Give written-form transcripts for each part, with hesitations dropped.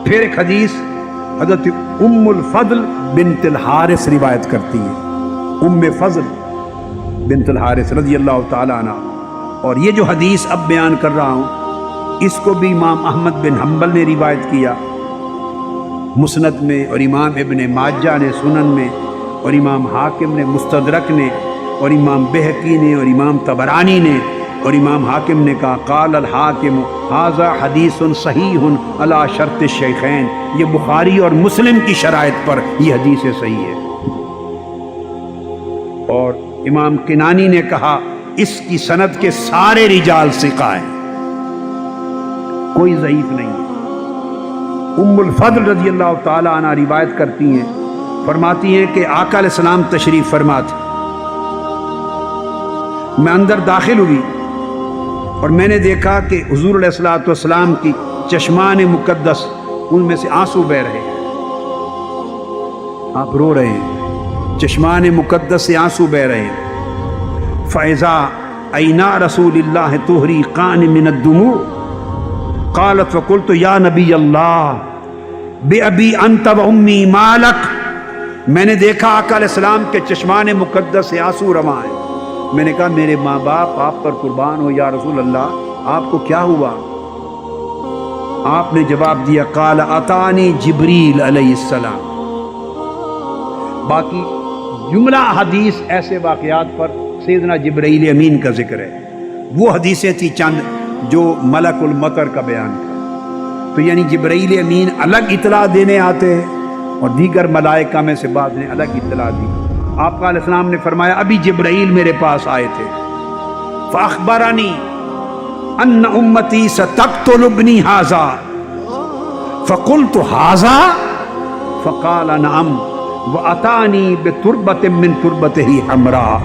پھر ایک حدیث حضرت ام الفضل بنت الحارث روایت کرتی ہے، ام فضل بنت الحارث رضی اللہ تعالیٰ عنہ. اور یہ جو حدیث اب بیان کر رہا ہوں اس کو بھی امام احمد بن حنبل نے روایت کیا مسند میں، اور امام ابن ماجہ نے سنن میں، اور امام حاکم نے مستدرک نے، اور امام بہقی نے، اور امام طبرانی نے. اور امام حاکم نے کہا قال الحاکم ھذا حدیث صحیح علی شرط الشیخین، یہ بخاری اور مسلم کی شرائط پر یہ حدیث صحیح ہے. اور امام کنانی نے کہا اس کی سند کے سارے رجال ثقہ ہیں، کوئی ضعیف نہیں ہے. ام الفضل رضی اللہ تعالیٰ عنہ روایت کرتی ہیں، فرماتی ہیں کہ آقا علیہ السلام تشریف فرما تھے. میں اندر داخل ہوئی اور میں نے دیکھا کہ حضور علیہ الصلوۃ والسلام کی چشمان مقدس ان میں سے آنسو بہ رہے ہیں، آپ رو رہے ہیں، چشمان مقدس سے آنسو بہ رہے ہیں. فَإِذَا عَيْنَا رَسُولِ اللَّهِ تُحْرِقَانِ مِنَ الدُّمُوعِ قَالَتْ فَقُلْتُ يَا نَبِيَّ اللَّهِ بِأَبِي أَنْتَ وَأُمِّي مَا لَكَ. میں نے دیکھا آقا علیہ السلام کے چشمان مقدس سے آنسو رواں ہیں. میں نے کہا میرے ماں باپ آپ پر قربان ہو یا رسول اللہ، آپ کو کیا ہوا؟ آپ نے جواب دیا قال اتانی جبریل علیہ السلام. باقی جملہ حدیث ایسے واقعات پر سیدنا جبرائیل امین کا ذکر ہے. وہ حدیثیں تھی چند جو ملک المطر کا بیان تھا. تو یعنی جبرائیل امین الگ اطلاع دینے آتے ہیں اور دیگر ملائکہ میں سے بعض نے الگ اطلاع دی. آپ علیہ السلام نے فرمایا ابھی جبرائیل میرے پاس آئے تھے، فاخبرنی ان امتی ستقتل ابنی ھذا فقلت ھذا فقال نعم واتانی بتربۃ من تربتہ حمراء.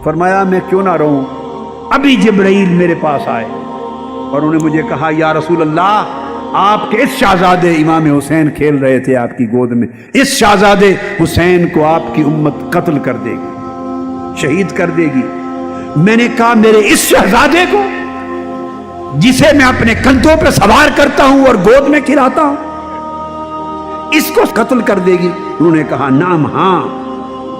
فرمایا میں کیوں نہ رہوں، ابھی جبرائیل میرے پاس آئے اور انہوں نے مجھے کہا یا رسول اللہ آپ کے اس شہزادے امام حسین کھیل رہے تھے آپ کی گود میں، اس شہزادے حسین کو آپ کی امت قتل کر دے گی، شہید کر دے گی. میں نے کہا میرے اس شہزادے کو جسے میں اپنے کندھوں پہ سوار کرتا ہوں اور گود میں کھلاتا ہوں، اس کو قتل کر دے گی؟ انہوں نے کہا نعم ہاں.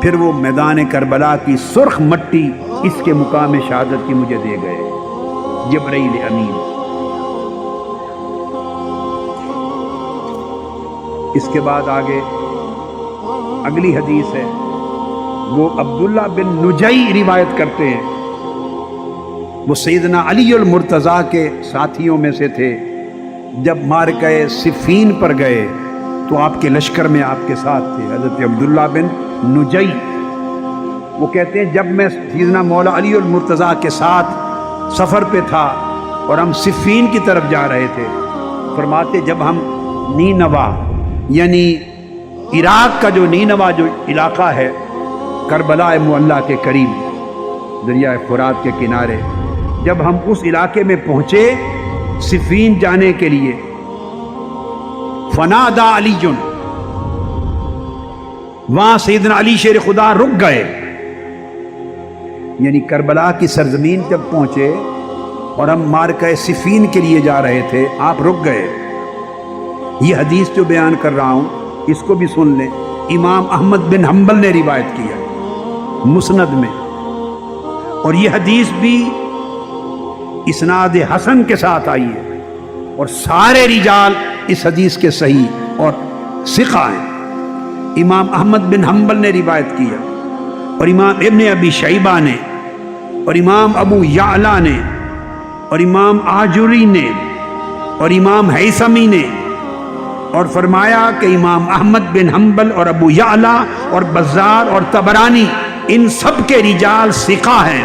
پھر وہ میدان کربلا کی سرخ مٹی اس کے مقام شہادت کی مجھے دے گئے جبرائیل امین. اس کے بعد آگے اگلی حدیث ہے، وہ عبداللہ بن نجی روایت کرتے ہیں. وہ سیدنا علی المرتضیٰ کے ساتھیوں میں سے تھے. جب معرکہ صفین پر گئے تو آپ کے لشکر میں آپ کے ساتھ تھے حضرت عبداللہ بن نجی. وہ کہتے ہیں جب میں سیدنا مولا علی المرتضیٰ کے ساتھ سفر پہ تھا اور ہم صفین کی طرف جا رہے تھے، فرماتے جب ہم نینوا یعنی عراق کا جو نینوا جو علاقہ ہے کربلا معلیٰ کے قریب دریائے فرات کے کنارے، جب ہم اس علاقے میں پہنچے صفین جانے کے لیے، فنادا علی جن، وہاں سیدنا علی شیر خدا رک گئے. یعنی کربلا کی سرزمین جب پہنچے اور ہم معرکہ صفین کے لیے جا رہے تھے، آپ رک گئے. یہ حدیث جو بیان کر رہا ہوں اس کو بھی سن لیں. امام احمد بن حنبل نے روایت کیا مسند میں، اور یہ حدیث بھی اسناد حسن کے ساتھ آئی ہے اور سارے رجال اس حدیث کے صحیح اور ثقہ ہیں. امام احمد بن حنبل نے روایت کیا، اور امام ابن ابی شیبہ نے، اور امام ابو یعلا نے، اور امام آجری نے، اور امام ہیثمی نے، اور فرمایا کہ امام احمد بن حنبل اور ابو یعلا اور بزار اور طبرانی ان سب کے رجال ثقہ ہیں.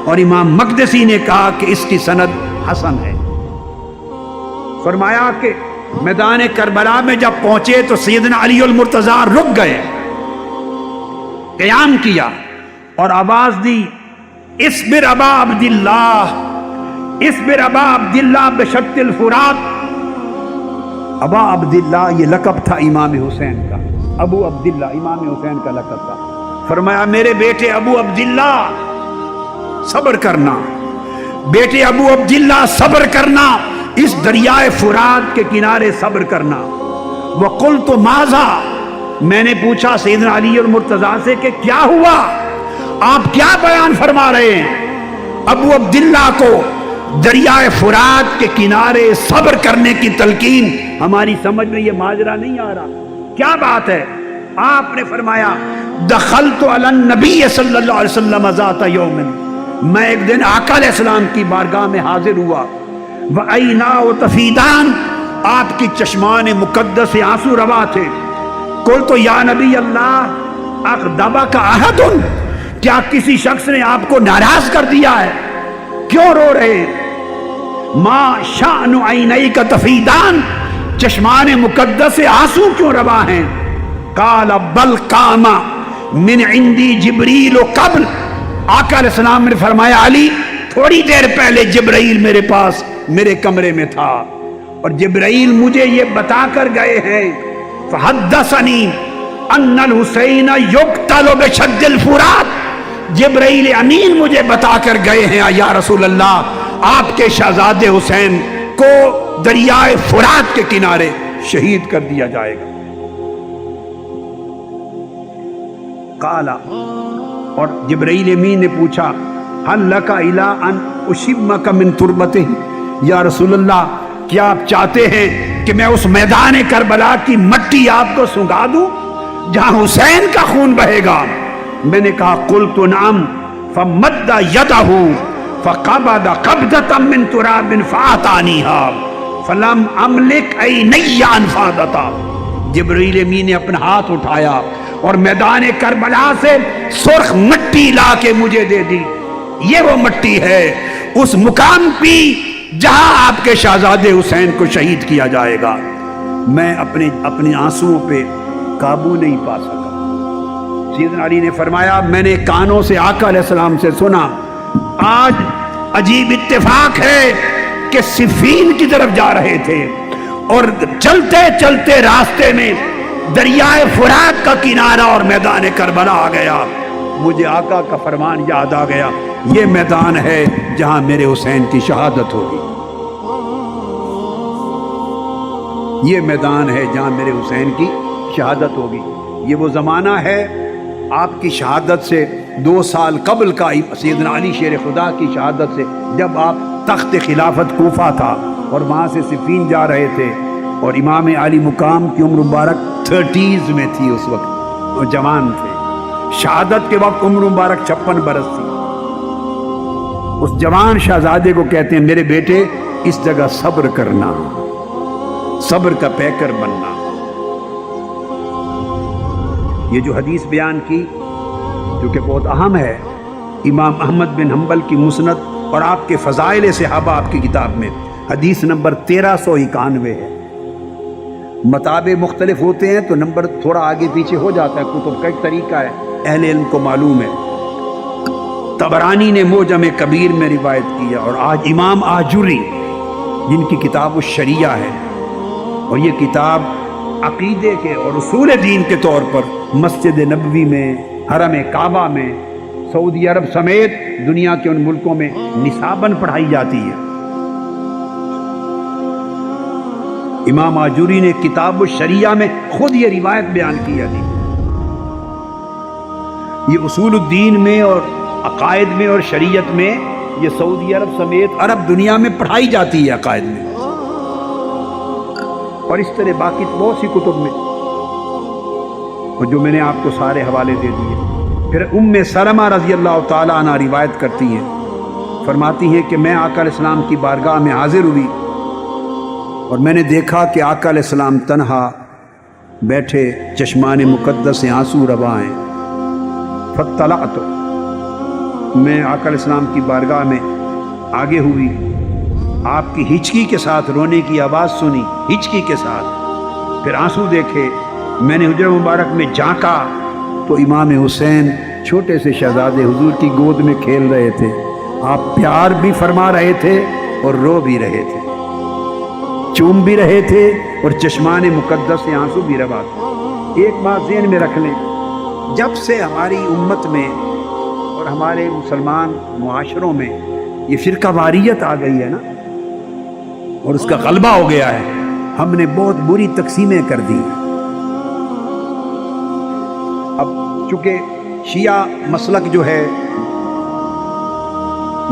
اور امام مقدسی نے کہا کہ اس کی سند حسن ہے. فرمایا کہ میدان کربلا میں جب پہنچے تو سیدنا علی المرتضیٰ رک گئے، قیام کیا اور آواز دی اصبر ابا عبداللہ، اصبر ابا عبداللہ بشط الفرات. ابا عبداللہ یہ لقب تھا امام حسین کا، ابو عبداللہ امام حسین کا لقب تھا. فرمایا میرے بیٹے ابو عبداللہ صبر کرنا، بیٹے ابو عبداللہ صبر کرنا، اس دریائے فرات کے کنارے صبر کرنا۔ وقلت ماذا، میں نے پوچھا سیدنا علی اور مرتضیٰ سے کہ کیا ہوا، آپ کیا بیان فرما رہے ہیں؟ ابو عبداللہ کو دریائے فرات کے کنارے صبر کرنے کی تلقین، ہماری سمجھ میں یہ ماجرا نہیں آ رہا، کیا بات ہے؟ آپ نے فرمایا دخلت علی النبی صلی اللہ علیہ وسلم ذات یوم، میں ایک دن آقا علیہ السلام کی بارگاہ میں حاضر ہوا، وعیناہ تفیدان، آپ کی چشمان مقدس سے آنسو روا تھے۔ قلت یا نبی اللہ اغضبک احد، کیا کسی شخص نے آپ کو ناراض کر دیا ہے؟ کیوں رو رہے؟ ما شأن عینیک تفیدان، چشمان مقدس سے آنسو کیوں روا ہیں؟ قال بل قام من عندی جبریل قبل، آقا علیہ السلام نے فرمایا علی تھوڑی دیر پہلے جبرائیل میرے پاس میرے کمرے میں تھا، اور جبرائیل مجھے یہ بتا کر گئے ہیں، فحدثنی ان الحسین یقتل بشد الفرات، جبرائیل امین مجھے بتا کر گئے ہیں یا رسول اللہ آپ کے شہزادے حسین کو دریائے فرات کے کنارے شہید کر دیا جائے گا۔ قال، اور جبرائیل امین نے پوچھا هل لک الی ان اشمک من تربتہ، یا رسول اللہ کیا آپ چاہتے ہیں کہ میں اس میدان کربلا کی مٹی آپ کو سنگا دوں جہاں حسین کا خون بہے گا؟ میں نے کہا قلت نعم، فمد یدہ فقبض قبضۃ من تراب فاعطانیها فلم املک عینی انفاضتہ، جبرائیل امین نے اپنا ہاتھ اٹھایا اور میدان کربلا سے سرخ مٹی لا کے مجھے دے دی، یہ وہ مٹی ہے اس مقام پہ جہاں آپ کے شہزادے حسین کو شہید کیا جائے گا۔ میں اپنے آنسوؤں پہ قابو نہیں پا سکا۔ سیدنا علی نے فرمایا میں نے کانوں سے آقا علیہ السلام سے سنا، آج عجیب اتفاق ہے کہ صفین کی طرف جا رہے تھے اور چلتے چلتے راستے میں دریائے فرات کا کنارہ اور میدان کربلا آ گیا، مجھے آقا کا فرمان یاد آ گیا، یہ میدان ہے جہاں میرے حسین کی شہادت ہوگی، یہ میدان ہے جہاں میرے حسین کی شہادت ہوگی۔ یہ وہ زمانہ ہے آپ کی شہادت سے 2 سال قبل کا، سیدنا علی شیر خدا کی شہادت سے، جب آپ تخت خلافت کوفہ تھا اور وہاں سے صفین جا رہے تھے، اور امام علی مقام کی عمر مبارک 30s میں تھی، اس وقت وہ جوان تھے، شہادت کے وقت عمر مبارک 56 برس تھی۔ اس جوان شہزادے کو کہتے ہیں میرے بیٹے اس جگہ صبر کرنا، صبر کا پیکر بننا۔ یہ جو حدیث بیان کی جو کہ بہت اہم ہے، امام احمد بن حنبل کی مسند اور آپ کے فضائل صحابہ آپ کی کتاب میں حدیث نمبر 1391 ہے۔ مطابع مختلف ہوتے ہیں تو نمبر تھوڑا آگے پیچھے ہو جاتا ہے، کتب کا ایک طریقہ ہے، اہل علم کو معلوم ہے۔ طبرانی نے معجم کبیر میں روایت کیا، اور آج امام آجوری جن کی کتاب الشریعہ ہے، اور یہ کتاب عقیدے کے اور اصول دین کے طور پر مسجد نبوی میں، حرم کعبہ میں، سعودی عرب سمیت دنیا کے ان ملکوں میں نصاباً پڑھائی جاتی ہے۔ امام آجوری نے کتاب الشریعہ میں خود یہ روایت بیان کی ہے۔ یہ اصول الدین میں اور عقائد میں اور شریعت میں یہ سعودی عرب سمیت عرب دنیا میں پڑھائی جاتی ہے عقائد میں، اور اس طرح باقی بہت سی کتب میں، اور جو میں نے آپ کو سارے حوالے دے دیے۔ پھر ام سلمہ رضی اللہ تعالیٰ عنہ روایت کرتی ہیں، فرماتی ہیں کہ میں آقا علیہ السلام کی بارگاہ میں حاضر ہوئی اور میں نے دیکھا کہ آقا علیہ السلام تنہا بیٹھے، چشمان مقدس سے آنسو روا ہیں۔ فطلعت، میں آقا علیہ السلام کی بارگاہ میں آگے ہوئی، آپ کی ہچکی کے ساتھ رونے کی آواز سنی، ہچکی کے ساتھ، پھر آنسو دیکھے۔ میں نے حجرہ مبارک میں جھانکا تو امام حسین چھوٹے سے شہزادے حضور کی گود میں کھیل رہے تھے، آپ پیار بھی فرما رہے تھے اور رو بھی رہے تھے، چوم بھی رہے تھے اور چشمان مقدس سے آنسو بھی روا تھے۔ ایک بات ذہن میں رکھ لیں، جب سے ہماری امت میں اور ہمارے مسلمان معاشروں میں یہ فرقہ واریت آ گئی ہے نا، اور اس کا غلبہ ہو گیا ہے. ہم نے بہت بری تقسیمیں کر دی. اب چونکہ شیعہ مسلک جو ہے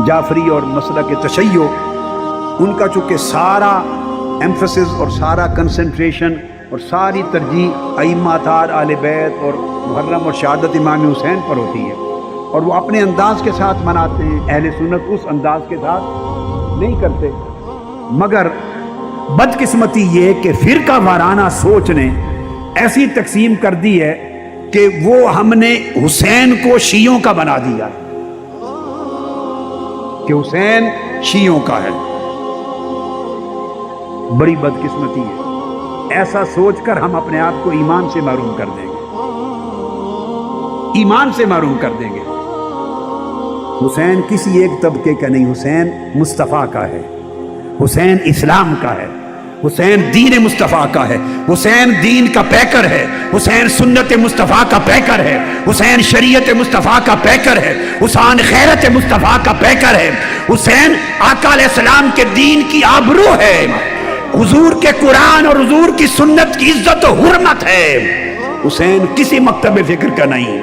جعفری اور مسلک تشیع، ان کا چونکہ سارا ایمفسس اور سارا کنسنٹریشن اور ساری ترجیح ائمہ اطہار اہل بیت اور محرم اور شہادت امام حسین پر ہوتی ہے، اور وہ اپنے انداز کے ساتھ مناتے ہیں. اہل سنت اس انداز کے ساتھ نہیں کرتے. مگر بدقسمتی یہ کہ فرقہ وارانہ سوچ نے ایسی تقسیم کر دی ہے کہ وہ ہم نے حسین کو شیعوں کا بنا دیا کہ حسین شیعوں کا ہے. بڑی بدقسمتی ہے. ایسا سوچ کر ہم اپنے آپ کو ایمان سے محروم کر دیں گے، ایمان سے محروم کر دیں گے. حسین کسی ایک طبقے کا نہیں، حسین مصطفیٰ کا ہے، حسین اسلام کا ہے، حسین دین مصطفیٰ کا ہے، حسین دین کا پیکر ہے، حسین سنت مصطفیٰ کا پیکر ہے، حسین شریعت مصطفیٰ کا پیکر ہے، حسین خیرت مصطفیٰ کا پیکر ہے، حسین آقا علیہ السلام کے دین کی آبرو ہے، حضور کے قرآن اور حضور کی سنت کی عزت و حرمت ہے. حسین کسی مکتب فکر کا نہیں.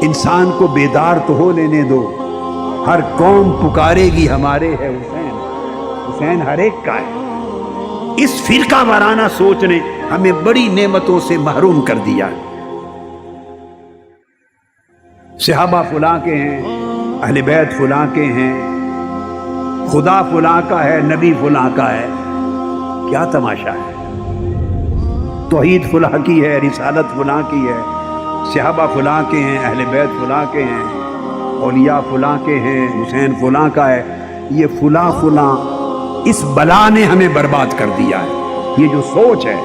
انسان کو بیدار تو ہو لینے دو. ہر قوم پکارے گی ہمارے ہے حسین، حسین ہر ایک کا ہے. اس فرقہ وارانہ سوچ نے ہمیں بڑی نعمتوں سے محروم کر دیا. صحابہ فلاں کے ہیں، اہل بیت فلاں کے ہیں، خدا فلاں کا ہے، نبی فلاں کا ہے. کیا تماشا ہے؟ توحید فلاں کی ہے، رسالت فلاں کی ہے، صحابہ فلاں کے ہیں، اہل بیت فلاں کے ہیں، اولیاء فلاں کے ہیں، حسین فلاں کا ہے. یہ فلاں فلاں اس بلا نے ہمیں برباد کر دیا ہے. یہ جو سوچ ہے،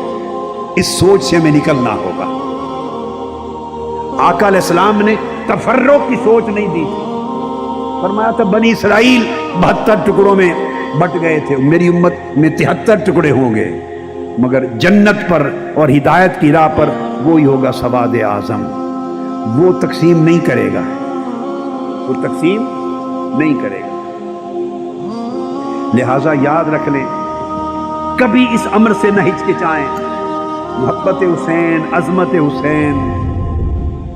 اس سوچ سے ہمیں نکلنا ہوگا. آقا علیہ السلام نے تفرق کی سوچ نہیں دی تھی. فرمایا تھا بنی اسرائیل 72 ٹکڑوں میں بٹ گئے تھے، میری امت میں 73 ٹکڑے ہوں گے، مگر جنت پر اور ہدایت کی راہ پر وہی ہوگا سواد اعظم. وہ تقسیم نہیں کرے گا، وہ تقسیم نہیں کرے گا. لہذا یاد رکھ لیں، کبھی اس امر سے نہ ہچکچائیں. محبت حسین، عظمت حسین،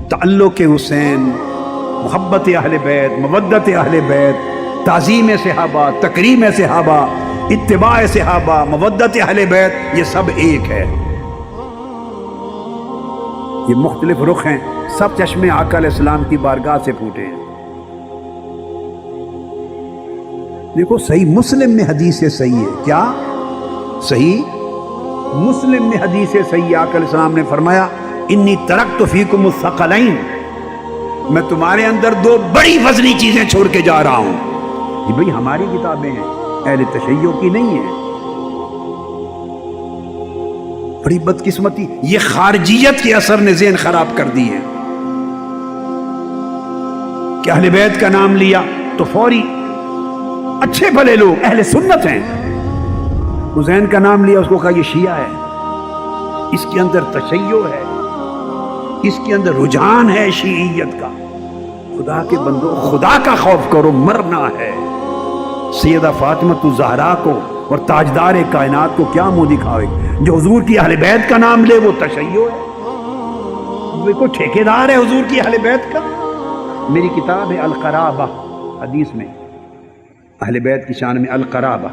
تعلق حسین، محبت اہل بیت، مودت اہل بیت، تعظیم صحابہ، تکریم صحابہ، اتباع صحابہ، مودت اہل بیت، یہ سب ایک ہے. یہ مختلف رخ ہیں، سب چشمے آقا علیہ السلام کی بارگاہ سے پھوٹے ہیں. دیکھو صحیح مسلم میں حدیث صحیح ہے. کیا صحیح مسلم میں حدیث صحیح؟ آقا علیہ السلام نے فرمایا انی ترکت فیکم الثقلین، میں تمہارے اندر 2 بڑی وزنی چیزیں چھوڑ کے جا رہا ہوں. یہ بھئی ہماری کتابیں ہیں، اہل تشیع کی نہیں ہیں. بڑی بدقسمتی، یہ خارجیت کے اثر نے ذہن خراب کر دی ہے کہ اہل بیت کا نام لیا تو فوری اچھے بھلے لوگ اہل سنت ہیں. حسین کا نام لیا، اس کو کہا یہ شیعہ ہے، اس کے اندر تشیع ہے، اس کے اندر رجحان ہے شیعیت کا. خدا کے بندو، خدا کا خوف کرو، مرنا ہے. سیدہ فاطمہ الزہرا کو اور تاجدار کائنات کو کیا منہ دکھاوے؟ جو حضور کی اہل بیت کا نام لے وہ تشیع ہے. وہ کوئی ٹھیکیدار ہے حضور کی اہل بیت کا؟ میری کتاب ہے القرابہ، حدیث میں اہل بیت کی شان میں القرابہ.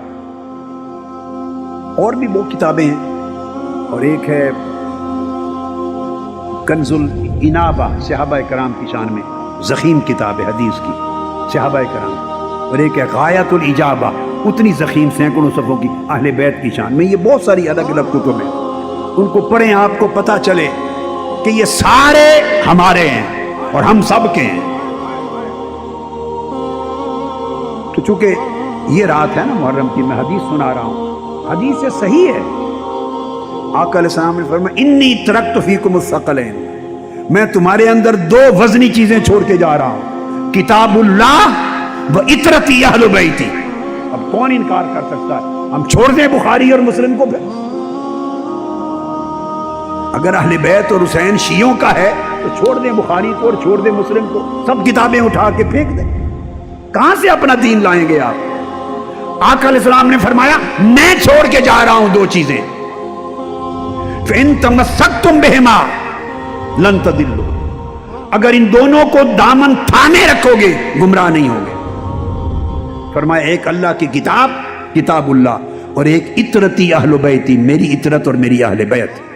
اور بھی وہ کتابیں ہیں، اور ایک ہے کنز الانابہ صحابہ کرام کی شان میں، ضخیم کتاب ہے حدیث کی صحابہ کرام. اور ایک ہے غایت الاجابہ، اتنی ضخیم سینکڑوں صفحوں کی اہل بیت کی شان میں. یہ بہت ساری الگ الگ کتب ہیں، ان کو پڑھیں، آپ کو پتہ چلے کہ یہ سارے ہمارے ہیں اور ہم سب کے ہیں. تو چونکہ یہ رات ہے نا محرم کی، میں حدیث سنا رہا ہوں، حدیث سے صحیح ہے. آقا علیہ السلام نے فرمایا انی ترکت فیکم الثقلین، میں تمہارے اندر 2 وزنی چیزیں چھوڑ کے جا رہا ہوں، کتاب اللہ و اطرتی اہل بیتی. اب کون انکار کر سکتا ہے؟ ہم چھوڑ دیں بخاری اور مسلم کو؟ پھر اگر اہل بیت اور حسین شیعوں کا ہے تو چھوڑ دیں بخاری کو اور چھوڑ دیں مسلم کو، سب کتابیں اٹھا کے پھینک دیں. کہاں سے اپنا دین لائیں گے آپ؟ آقا علیہ السلام نے فرمایا میں چھوڑ کے جا رہا ہوں دو چیزیں، فَإِن تَمَسَّكْتُمْ بِهِمَا لَن تَضِلُّوا، اگر ان دونوں کو دامن تھامے رکھو گے گمراہ نہیں ہوگے۔ فرمایا ایک اللہ کی کتاب، کتاب اللہ، اور ایک اطرتی اہل بیتی، میری اطرت اور میری اہل بیت۔